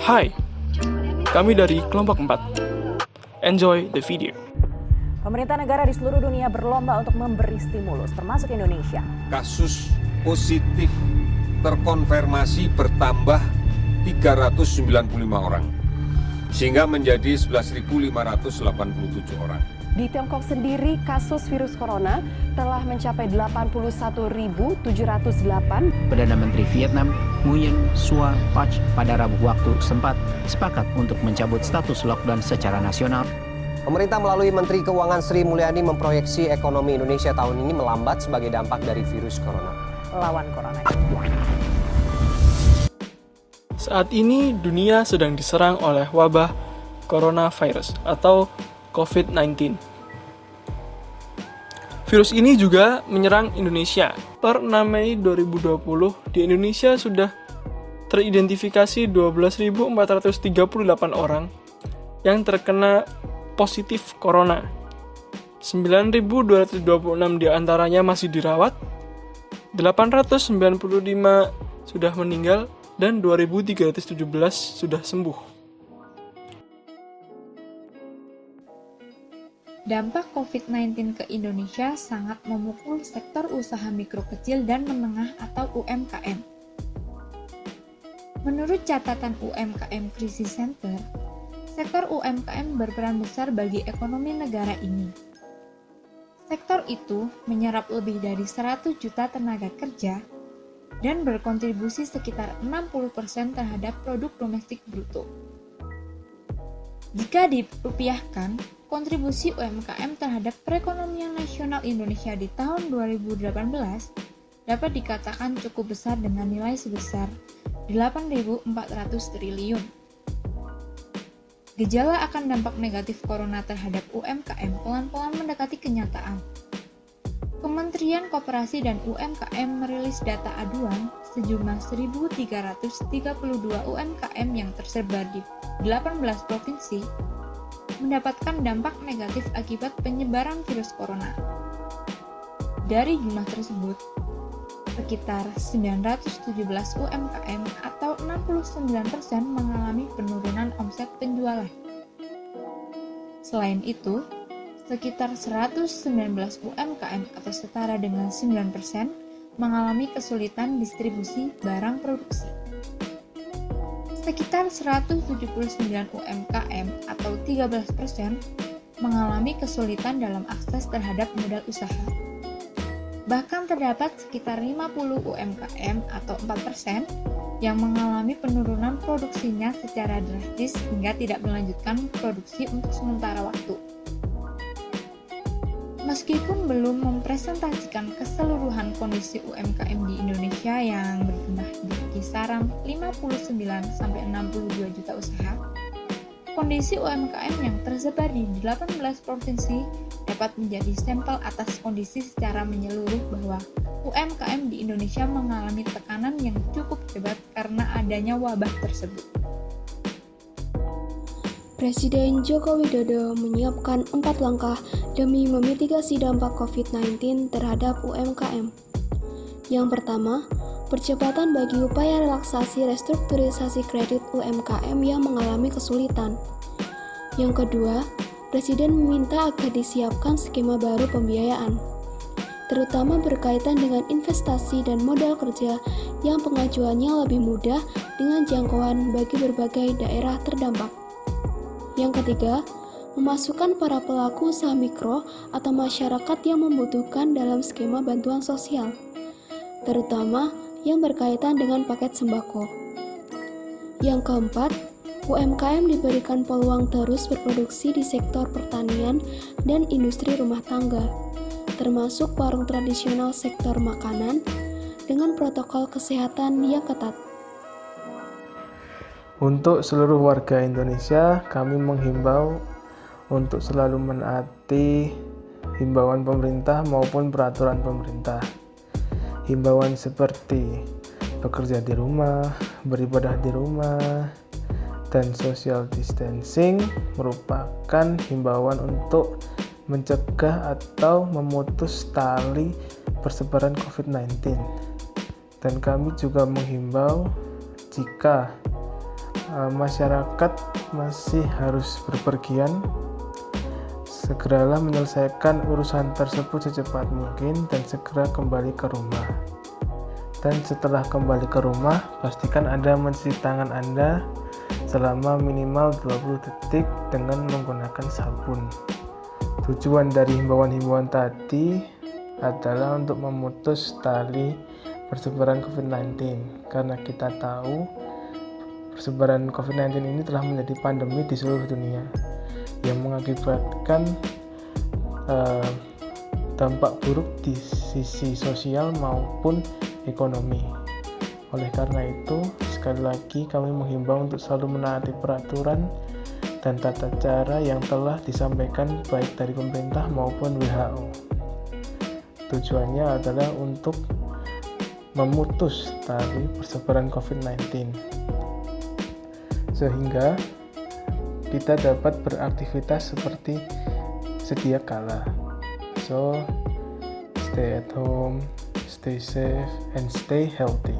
Hai, kami dari kelompok 4. Enjoy the video. Pemerintah negara di seluruh dunia berlomba untuk memberi stimulus, termasuk Indonesia. Kasus positif terkonfirmasi bertambah 395 orang, sehingga menjadi 11.587 orang. Di Tiongkok sendiri, kasus virus corona telah mencapai 81.708. Perdana Menteri Vietnam, Nguyen Xuan Phuc, pada Rabu waktu sempat sepakat untuk mencabut status lockdown secara nasional. Pemerintah melalui Menteri Keuangan Sri Mulyani memproyeksi ekonomi Indonesia tahun ini melambat sebagai dampak dari virus corona. Lawan corona. Saat ini dunia sedang diserang oleh wabah coronavirus atau COVID-19. Virus ini juga menyerang Indonesia. Per 6 Mei 2020, di Indonesia sudah teridentifikasi 12.438 orang yang terkena positif corona. 9.226 diantaranya masih dirawat, 895 sudah meninggal, dan 2.317 sudah sembuh. Dampak COVID-19 ke Indonesia sangat memukul sektor usaha mikro kecil dan menengah atau UMKM. Menurut catatan UMKM Crisis Center, sektor UMKM berperan besar bagi ekonomi negara ini. Sektor itu menyerap lebih dari 100 juta tenaga kerja dan berkontribusi sekitar 60% terhadap produk domestik bruto. Jika dirupiahkan, kontribusi UMKM terhadap perekonomian nasional Indonesia di tahun 2018 dapat dikatakan cukup besar dengan nilai sebesar 8.400 triliun. Gejala akan dampak negatif corona terhadap UMKM pelan-pelan mendekati kenyataan. Kementerian Koperasi dan UMKM merilis data aduan sejumlah 1.332 UMKM yang tersebar di 18 provinsi mendapatkan dampak negatif akibat penyebaran virus corona. Dari jumlah tersebut, sekitar 917 UMKM atau 69% mengalami penurunan omset penjualan. Selain itu, sekitar 119 UMKM atau setara dengan 9% mengalami kesulitan distribusi barang produksi. Sekitar 179 UMKM atau 13% mengalami kesulitan dalam akses terhadap modal usaha. Bahkan terdapat sekitar 50 UMKM atau 4% yang mengalami penurunan produksinya secara drastis hingga tidak melanjutkan produksi untuk sementara waktu. Meskipun belum mempresentasikan keseluruhan kondisi UMKM di Indonesia yang berjumlah di kisaran 59-62 juta usaha, kondisi UMKM yang tersebar di 18 provinsi dapat menjadi sampel atas kondisi secara menyeluruh bahwa UMKM di Indonesia mengalami tekanan yang cukup hebat karena adanya wabah tersebut. Presiden Joko Widodo menyiapkan 4 langkah demi memitigasi dampak COVID-19 terhadap UMKM. Yang pertama, percepatan bagi upaya relaksasi restrukturisasi kredit UMKM yang mengalami kesulitan. Yang kedua, Presiden meminta agar disiapkan skema baru pembiayaan, terutama berkaitan dengan investasi dan modal kerja yang pengajuannya lebih mudah dengan jangkauan bagi berbagai daerah terdampak. Yang ketiga, memasukkan para pelaku usaha mikro atau masyarakat yang membutuhkan dalam skema bantuan sosial, terutama yang berkaitan dengan paket sembako. Yang keempat, UMKM diberikan peluang terus berproduksi di sektor pertanian dan industri rumah tangga, termasuk warung tradisional sektor makanan, dengan protokol kesehatan yang ketat. Untuk seluruh warga Indonesia, kami menghimbau untuk selalu menaati himbauan pemerintah maupun peraturan pemerintah. Himbauan seperti bekerja di rumah, beribadah di rumah, dan social distancing merupakan himbauan untuk mencegah atau memutus tali persebaran COVID-19. Dan kami juga menghimbau jika masyarakat masih harus berpergian, segeralah menyelesaikan urusan tersebut secepat mungkin dan segera kembali ke rumah. Dan setelah kembali ke rumah, pastikan Anda mencuci tangan Anda selama minimal 20 detik dengan menggunakan sabun. Tujuan dari himbauan-himbauan tadi adalah untuk memutus tali persebaran COVID-19, karena kita tahu persebaran COVID-19 ini telah menjadi pandemi di seluruh dunia yang mengakibatkan dampak buruk di sisi sosial maupun ekonomi. Oleh karena itu, sekali lagi kami menghimbau untuk selalu menaati peraturan dan tata cara yang telah disampaikan baik dari pemerintah maupun WHO. Tujuannya adalah untuk memutus tali persebaran COVID-19 sehingga kita dapat beraktivitas seperti sedia kala. So, stay at home, stay safe, and stay healthy.